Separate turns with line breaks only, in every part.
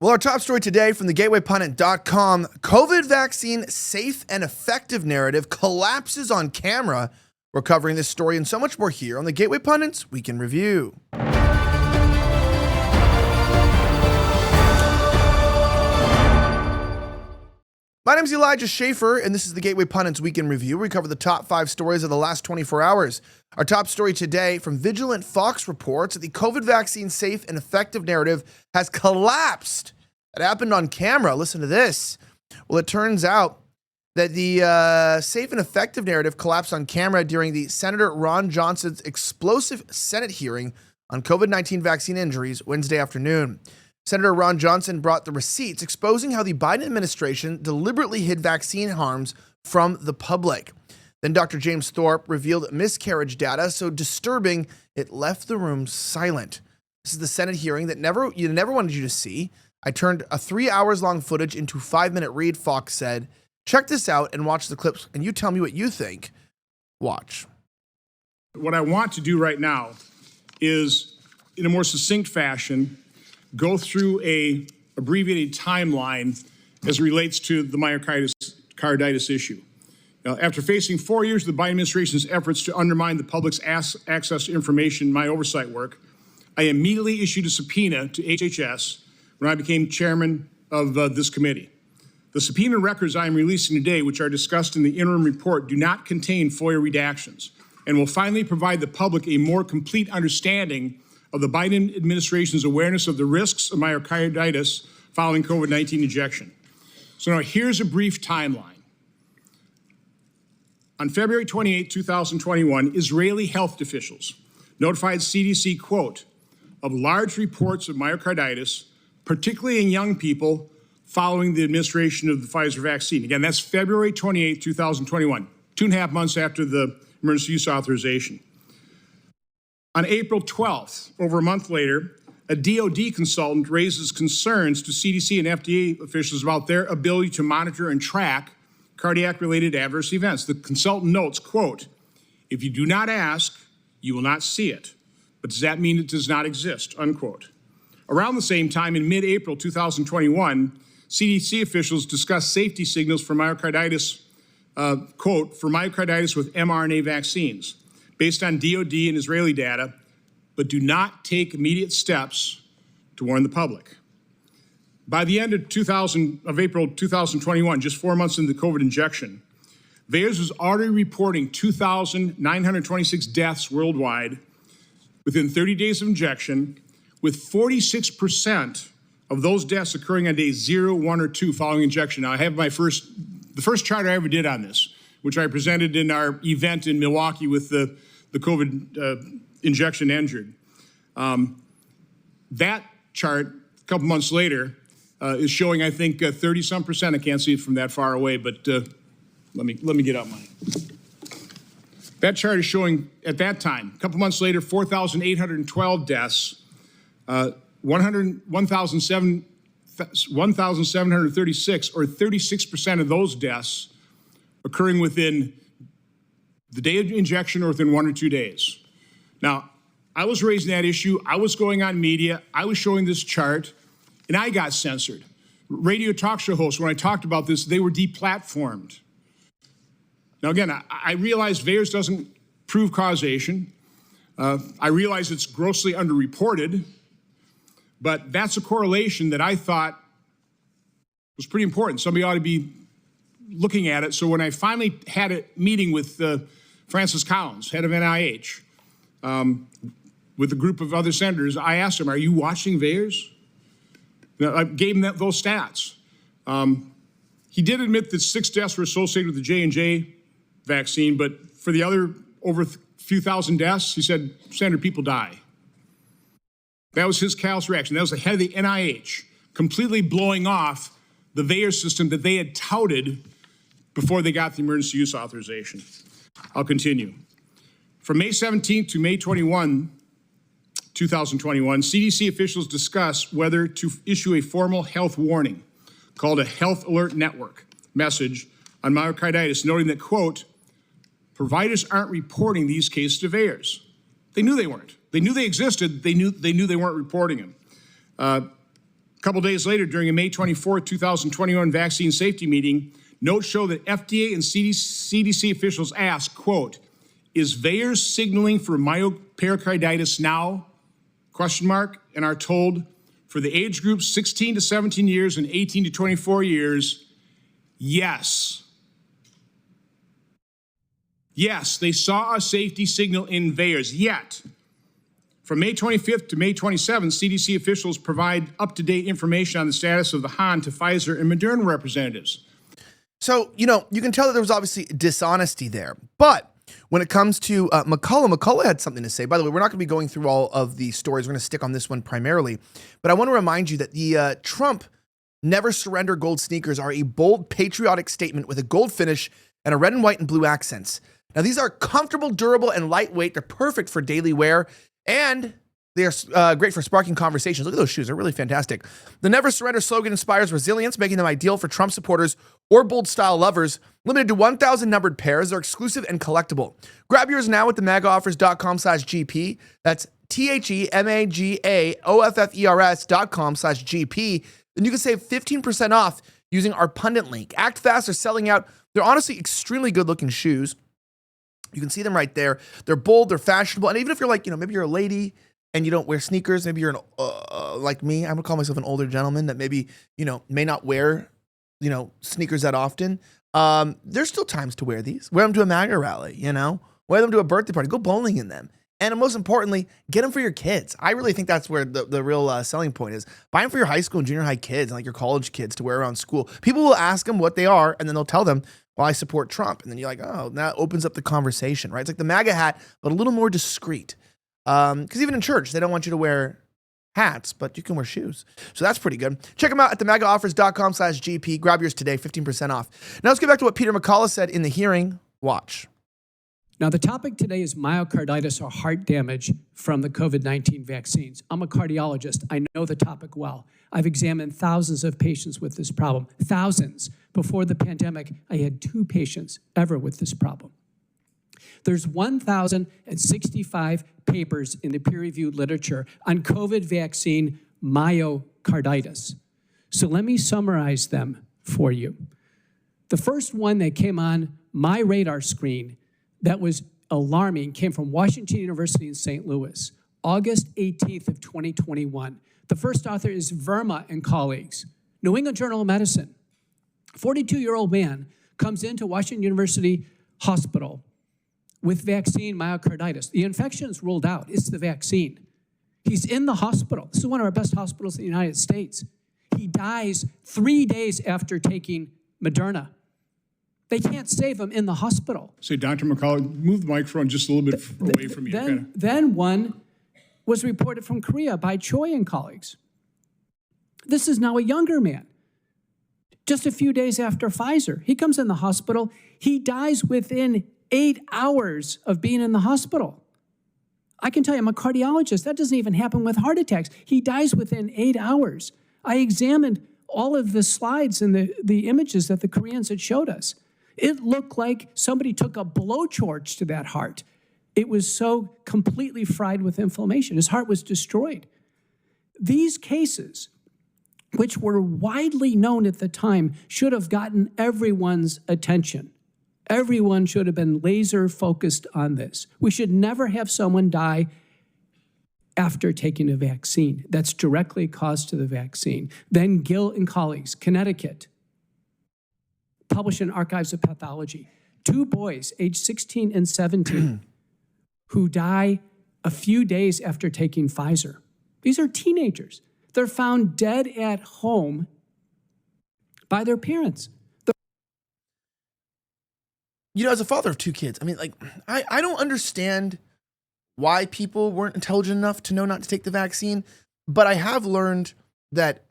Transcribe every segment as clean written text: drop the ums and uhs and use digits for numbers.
Well, our top story today from thegatewaypundit.com, COVID vaccine safe and effective narrative collapses on camera. We're covering this story and so much more here on the Gateway Pundit's Week in Review. My name is Elijah Schaffer, and this is the Gateway Pundit's Week in Review. We cover the top 5 stories of the last 24 hours. Our top story today from Vigilant Fox reports that the COVID vaccine safe and effective narrative has collapsed. It happened on camera. Listen to this. Well, it turns out that the safe and effective narrative collapsed on camera during the Senator Ron Johnson's explosive Senate hearing on COVID-19 vaccine injuries Wednesday afternoon. Senator Ron Johnson brought the receipts exposing how the Biden administration deliberately hid vaccine harms from the public. Then Dr. James Thorpe revealed miscarriage data so disturbing it left the room silent. This is the Senate hearing that you never wanted you to see. I turned a 3 hours long footage into 5-minute read, Fox said. Check this out and watch the clips, and you tell me what you think. Watch.
What I want to do right now is, in a more succinct fashion, go through a abbreviated timeline as it relates to the myocarditis issue. Now, after facing 4 years of the Biden administration's efforts to undermine the public's access to information in my oversight work, I immediately issued a subpoena to HHS when I became chairman of this committee. The subpoena records I am releasing today, which are discussed in the interim report, do not contain FOIA redactions and will finally provide the public a more complete understanding of the Biden administration's awareness of the risks of myocarditis following COVID-19 injection. So now here's a brief timeline. On February 28, 2021, Israeli health officials notified CDC, quote, of large reports of myocarditis, particularly in young people following the administration of the Pfizer vaccine. Again, that's February 28, 2021, 2.5 months after the emergency use authorization. On April 12th, over a month later, a DOD consultant raises concerns to CDC and FDA officials about their ability to monitor and track cardiac-related adverse events. The consultant notes, quote, if you do not ask, you will not see it. But does that mean it does not exist, unquote. Around the same time, in mid-April 2021, CDC officials discussed safety signals for myocarditis, quote, for myocarditis with mRNA vaccines, based on DOD and Israeli data, but do not take immediate steps to warn the public. By the end of April 2021, just 4 months into the COVID injection, VAERS was already reporting 2,926 deaths worldwide within 30 days of injection, with 46% of those deaths occurring on days 0, 1, or 2 following injection. Now, I have the first chart I ever did on this, which I presented in our event in Milwaukee with the COVID injection injured. That chart, a couple months later, is showing, I think, 30-some%. I can't see it from that far away, but let me get out mine. That chart is showing, at that time, a couple months later, 4,812 deaths, 1,736, or 36% of those deaths occurring within the day of injection or within 1 or 2 days. Now, I was raising that issue. I was going on media. I was showing this chart, and I got censored. Radio talk show hosts, when I talked about this, they were deplatformed. Now, again, I realize VAERS doesn't prove causation. I realize it's grossly underreported, but that's a correlation that I thought was pretty important. Somebody ought to be looking at it. So when I finally had a meeting with Francis Collins, head of NIH, with a group of other senators, I asked him, are you watching VAERS? I gave him those stats. He did admit that 6 deaths were associated with the J&J vaccine, but for the other over a few thousand deaths, he said, Senator, people die. That was his callous reaction. That was the head of the NIH completely blowing off the VAERS system that they had touted before they got the emergency use authorization. I'll continue. From May 17th to May 21, 2021, CDC officials discussed whether to issue a formal health warning called a Health Alert Network message on myocarditis, noting that, quote, providers aren't reporting these cases to VAERS. They knew they weren't. They knew they existed. They knew they weren't reporting them. A couple days later, during a May 24, 2021 vaccine safety meeting, notes show that FDA and CDC officials asked, quote, "Is VAERS signaling for myopericarditis now?" Question mark, and are told for the age groups 16 to 17 years and 18 to 24 years, yes. Yes, they saw a safety signal in VAERS, yet from May 25th to May 27th, CDC officials provide up-to-date information on the status of the Han to Pfizer and Moderna representatives.
So, you can tell that there was obviously dishonesty there. But when it comes to McCullough had something to say. By the way, we're not going to be going through all of the stories. We're going to stick on this one primarily. But I want to remind you that the Trump Never Surrender gold sneakers are a bold, patriotic statement with a gold finish and a red and white and blue accents. Now, these are comfortable, durable, and lightweight. They're perfect for daily wear, and they are great for sparking conversations. Look at those shoes. They're really fantastic. The Never Surrender slogan inspires resilience, making them ideal for Trump supporters or bold style lovers. Limited to 1,000 numbered pairs. They're exclusive and collectible. Grab yours now at themagaoffers.com/GP. That's THEMAGAOFFERS.com/GP. Then you can save 15% off using our Pundit link. Act fast, they're selling out. They're honestly extremely good looking shoes. You can see them right there. They're bold, they're fashionable. And even if you're like, maybe you're a lady and you don't wear sneakers, maybe you're like me, I'm gonna call myself an older gentleman that maybe, may not wear, sneakers that often. There's still times to wear these. Wear them to a MAGA rally, wear them to a birthday party, go bowling in them. And most importantly, get them for your kids. I really think that's where the real selling point is. Buy them for your high school and junior high kids and like your college kids to wear around school. People will ask them what they are, and then they'll tell them, well, I support Trump. And then you're like, oh, that opens up the conversation, right? It's like the MAGA hat, but a little more discreet. Because even in church, they don't want you to wear hats, but you can wear shoes. So that's pretty good. Check them out at themagaoffers.com/GP. Grab yours today, 15% off. Now let's get back to what Peter McCullough said in the hearing. Watch.
Now, the topic today is myocarditis or heart damage from the COVID-19 vaccines. I'm a cardiologist. I know the topic well. I've examined thousands of patients with this problem. Thousands. Before the pandemic, I had 2 patients ever with this problem. There's 1,065 papers in the peer-reviewed literature on COVID vaccine myocarditis. So let me summarize them for you. The first one that came on my radar screen that was alarming came from Washington University in St. Louis, August 18th of 2021. The first author is Verma and colleagues, New England Journal of Medicine. 42-year-old man comes into Washington University Hospital with vaccine myocarditis. The infection is ruled out. It's the vaccine. He's in the hospital. This is one of our best hospitals in the United States. He dies 3 days after taking Moderna. They can't save him in the hospital.
Say, Dr. McCullough, move the microphone just a little bit away from you.
Then one was reported from Korea by Choi and colleagues. This is now a younger man. Just a few days after Pfizer, he comes in the hospital. He dies within 8 hours of being in the hospital. I can tell you, I'm a cardiologist. That doesn't even happen with heart attacks. He dies within 8 hours. I examined all of the slides and the images that the Koreans had showed us. It looked like somebody took a blowtorch to that heart. It was so completely fried with inflammation. His heart was destroyed. These cases, which were widely known at the time, should have gotten everyone's attention. Everyone should have been laser focused on this. We should never have someone die after taking a vaccine. That's directly caused to the vaccine. Then Gill and colleagues, Connecticut, published in Archives of Pathology. 2 boys, age 16 and 17, who die a few days after taking Pfizer. These are teenagers. They're found dead at home by their parents.
As a father of 2 kids, I don't understand why people weren't intelligent enough to know not to take the vaccine, but I have learned that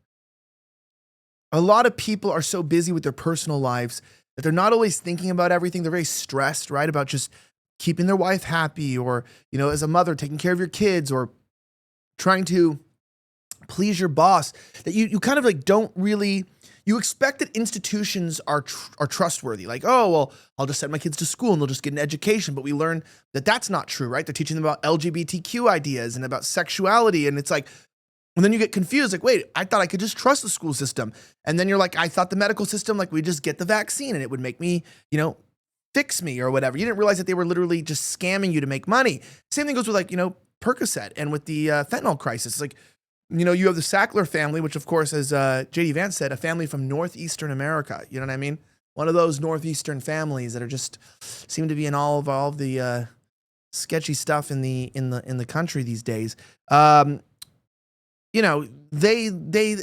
a lot of people are so busy with their personal lives that they're not always thinking about everything. They're very stressed, right? About just keeping their wife happy or, as a mother, taking care of your kids or trying to please your boss, that you kind of like don't really, you expect that institutions are trustworthy. Like, oh, well, I'll just send my kids to school and they'll just get an education. But we learn that that's not true, right? They're teaching them about LGBTQ ideas and about sexuality. And it's like, And then you get confused, like, wait, I thought I could just trust the school system. And then you're like, I thought the medical system, like, we just get the vaccine and it would make me, fix me or whatever. You didn't realize that they were literally just scamming you to make money. Same thing goes with, like, Percocet and with the fentanyl crisis. It's like, you have the Sackler family, which of course, as J.D. Vance said, a family from Northeastern America. You know what I mean? One of those Northeastern families that are just seem to be in all of the sketchy stuff in the country these days. They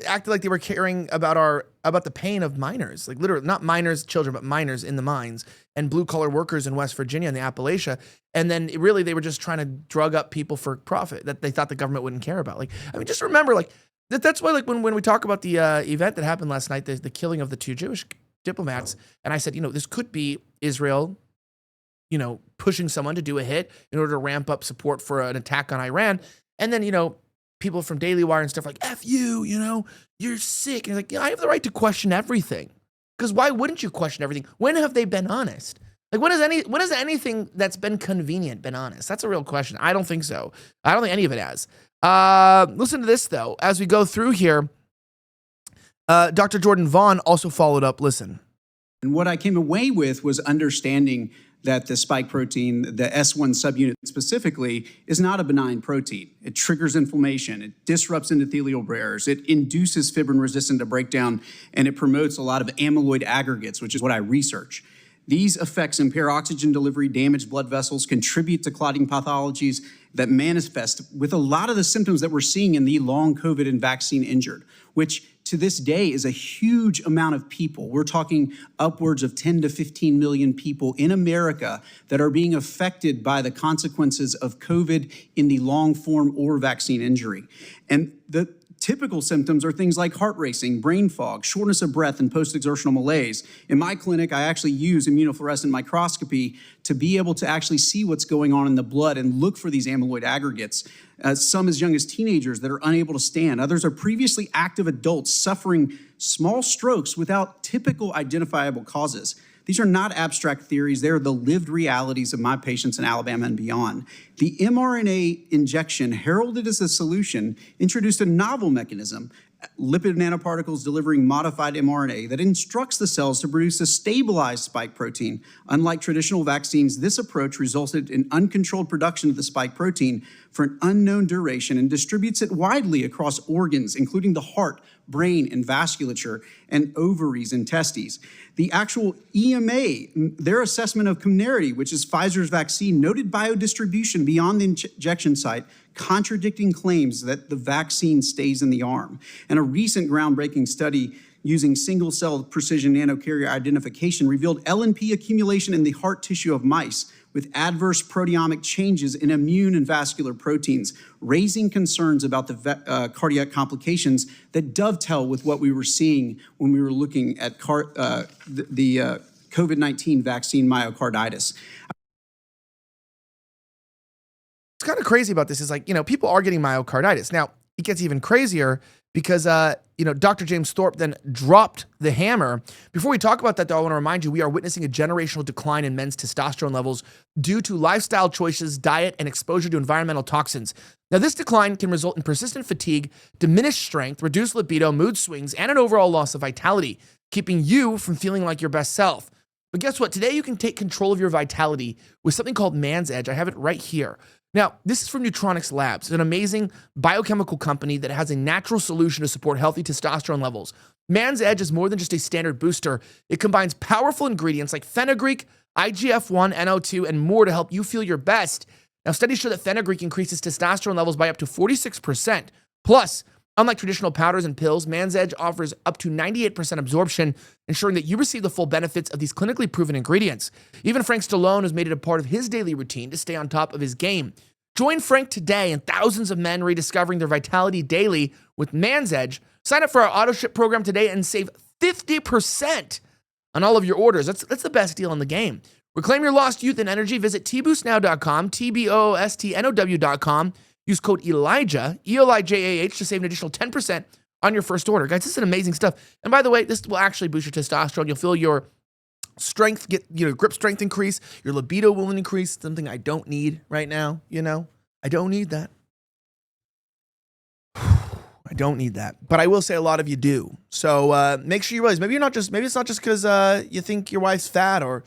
acted like they were caring about the pain of miners, like literally not miners, children, but miners in the mines and blue collar workers in West Virginia and the Appalachia. And then really they were just trying to drug up people for profit that they thought the government wouldn't care about. Like, I mean, just remember, like that's why, like when we talk about the event that happened last night, the killing of the 2 Jewish diplomats, and I said, this could be Israel, pushing someone to do a hit in order to ramp up support for an attack on Iran. And then, people from Daily Wire and stuff like, F you, you're sick. And you're like, I have the right to question everything. Because why wouldn't you question everything? When have they been honest? Like, when has anything that's been convenient been honest? That's a real question. I don't think so. I don't think any of it has. Listen to this, though. As we go through here, Dr. Jordan Vaughn also followed up. Listen.
And what I came away with was understanding that the spike protein, the S1 subunit specifically, is not a benign protein. It triggers inflammation, it disrupts endothelial barriers, it induces fibrin resistant to breakdown, and it promotes a lot of amyloid aggregates, which is what I research. These effects impair oxygen delivery, damage blood vessels, contribute to clotting pathologies that manifest with a lot of the symptoms that we're seeing in the long COVID and vaccine injured, which to this day is a huge amount of people. We're talking upwards of 10 to 15 million people in America that are being affected by the consequences of COVID in the long form or vaccine injury. And the typical symptoms are things like heart racing, brain fog, shortness of breath, and post-exertional malaise. In my clinic, I actually use immunofluorescent microscopy to be able to actually see what's going on in the blood and look for these amyloid aggregates. Some as young as teenagers that are unable to stand. Others are previously active adults suffering small strokes without typical identifiable causes. These are not abstract theories. They're the lived realities of my patients in Alabama and beyond. The mRNA injection, heralded as a solution, introduced a novel mechanism, lipid nanoparticles delivering modified mRNA that instructs the cells to produce a stabilized spike protein. Unlike traditional vaccines, this approach resulted in uncontrolled production of the spike protein for an unknown duration and distributes it widely across organs, including the heart, brain, and vasculature, and ovaries and testes. The actual EMA, their assessment of Comirnaty, which is Pfizer's vaccine, noted biodistribution beyond the injection site, contradicting claims that the vaccine stays in the arm. And a recent groundbreaking study using single-cell precision nanocarrier identification revealed LNP accumulation in the heart tissue of mice with adverse proteomic changes in immune and vascular proteins, raising concerns about the cardiac complications that dovetail with what we were seeing when we were looking at the COVID-19 vaccine myocarditis.
What's kind of crazy about this is, like, people are getting myocarditis. Now, it gets even crazier because, Dr. James Thorpe then dropped the hammer. Before we talk about that, though, I want to remind you, we are witnessing a generational decline in men's testosterone levels due to lifestyle choices, diet, and exposure to environmental toxins. Now, this decline can result in persistent fatigue, diminished strength, reduced libido, mood swings, and an overall loss of vitality, keeping you from feeling like your best self. But guess what? Today, you can take control of your vitality with something called Man's Edge. I have it right here. Now, this is from Neutronics Labs, an amazing biochemical company that has a natural solution to support healthy testosterone levels. Man's Edge is more than just a standard booster. It combines powerful ingredients like fenugreek, IGF-1, NO2, and more to help you feel your best. Now, studies show that fenugreek increases testosterone levels by up to 46%. Plus, unlike traditional powders and pills, Man's Edge offers up to 98% absorption, ensuring that you receive the full benefits of these clinically proven ingredients. Even Frank Stallone has made it a part of his daily routine to stay on top of his game. Join Frank today and thousands of men rediscovering their vitality daily with Man's Edge. Sign up for our auto ship program today and save 50% on all of your orders. That's the best deal in the game. Reclaim your lost youth and energy. Visit tboostnow.com, tboostnow.com. Use code Elijah, ELIJAH, to save an additional 10% on your first order. Guys, this is amazing stuff. And by the way, this will actually boost your testosterone. You'll feel your strength grip strength increase. Your libido will increase, something I don't need right now, I don't need that. don't need that. But I will say a lot of you do. So make sure you realize maybe it's not just because you think your wife's fat or,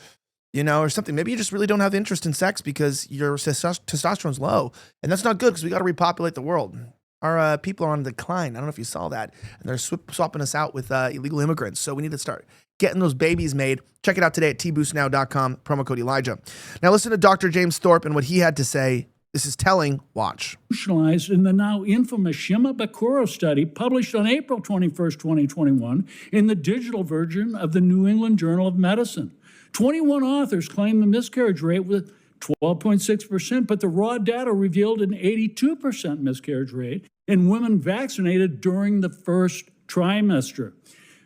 or something. Maybe you just really don't have interest in sex because your testosterone's low. And that's not good because we got to repopulate the world. Our people are on decline. I don't know if you saw that. And they're swapping us out with illegal immigrants. So we need to start getting those babies made. Check it out today at tboostnow.com, promo code Elijah. Now listen to Dr. James Thorpe and what he had to say. This is telling. Watch.
In the now infamous Shimabukuro study published on April 21st, 2021 in the digital version of the New England Journal of Medicine. 21 authors claim the miscarriage rate was 12.6%, but the raw data revealed an 82% miscarriage rate in women vaccinated during the first trimester.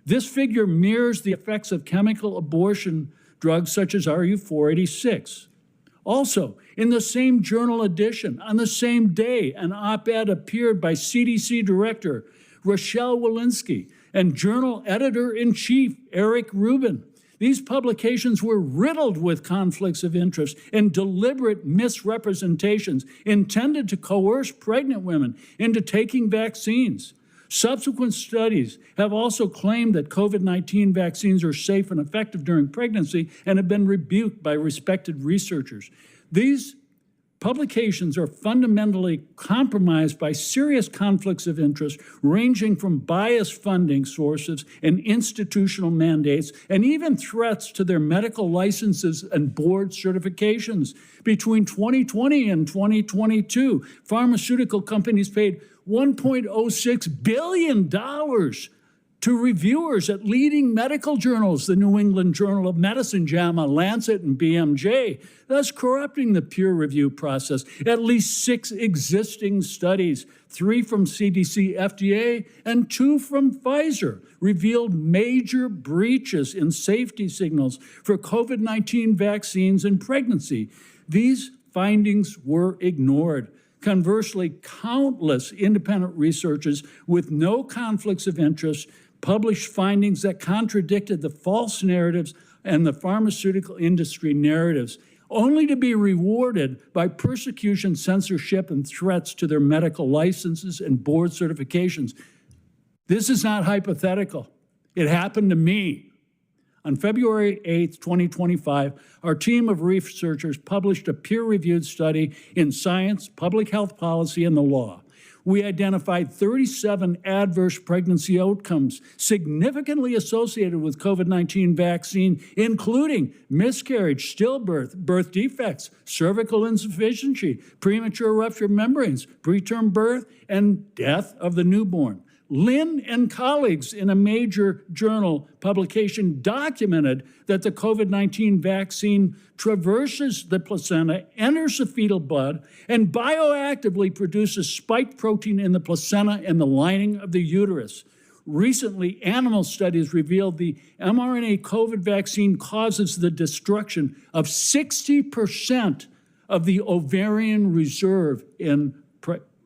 This figure mirrors the effects of chemical abortion drugs such as RU486. Also, in the same journal edition, on the same day, an op-ed appeared by CDC Director Rochelle Walensky and Journal Editor-in-Chief Eric Rubin. These publications were riddled with conflicts of interest and deliberate misrepresentations intended to coerce pregnant women into taking vaccines. Subsequent studies have also claimed that COVID-19 vaccines are safe and effective during pregnancy and have been rebuked by respected researchers. These publications are fundamentally compromised by serious conflicts of interest, ranging from biased funding sources and institutional mandates, and even threats to their medical licenses and board certifications. Between 2020 and 2022, pharmaceutical companies paid $1.06 billion to reviewers at leading medical journals, the New England Journal of Medicine, JAMA, Lancet, and BMJ, thus corrupting the peer review process. At least 6 existing studies, 3 from CDC, FDA, and 2 from Pfizer, revealed major breaches in safety signals for COVID-19 vaccines and pregnancy. These findings were ignored. Conversely, countless independent researchers with no conflicts of interest published findings that contradicted the false narratives and the pharmaceutical industry narratives, only to be rewarded by persecution, censorship, and threats to their medical licenses and board certifications. This is not hypothetical. It happened to me. On February 8th, 2025, our team of researchers published a peer-reviewed study in Science, Public Health Policy, and the Law. We identified 37 adverse pregnancy outcomes significantly associated with COVID-19 vaccine, including miscarriage, stillbirth, birth defects, cervical insufficiency, premature rupture of membranes, preterm birth, and death of the newborn. Lin and colleagues in a major journal publication documented that the COVID-19 vaccine traverses the placenta, enters the fetal blood, and bioactively produces spike protein in the placenta and the lining of the uterus. Recently, animal studies revealed the mRNA COVID vaccine causes the destruction of 60% of the ovarian reserve in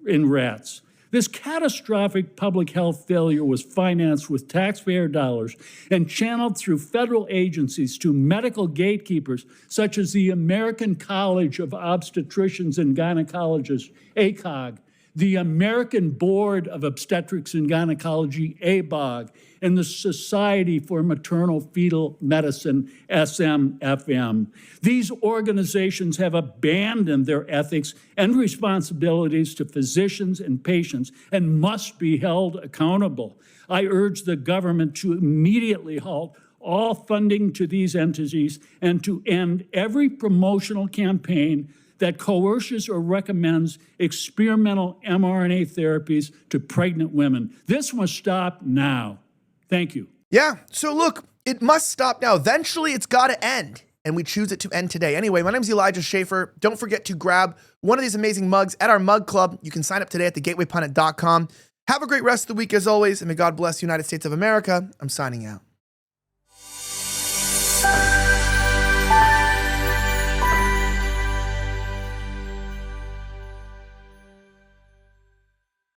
rats. This catastrophic public health failure was financed with taxpayer dollars and channeled through federal agencies to medical gatekeepers such as the American College of Obstetricians and Gynecologists, ACOG, the American Board of Obstetrics and Gynecology, ABOG, and the Society for Maternal Fetal Medicine, SMFM. These organizations have abandoned their ethics and responsibilities to physicians and patients and must be held accountable. I urge the government to immediately halt all funding to these entities and to end every promotional campaign that coerces or recommends experimental mRNA therapies to pregnant women. This must stop now. Thank you.
Yeah, so look, it must stop now. Eventually, it's got to end, and we choose it to end today. Anyway, my name is Elijah Schaffer. Don't forget to grab one of these amazing mugs at our mug club. You can sign up today at thegatewaypundit.com. Have a great rest of the week as always, and may God bless the United States of America. I'm signing out.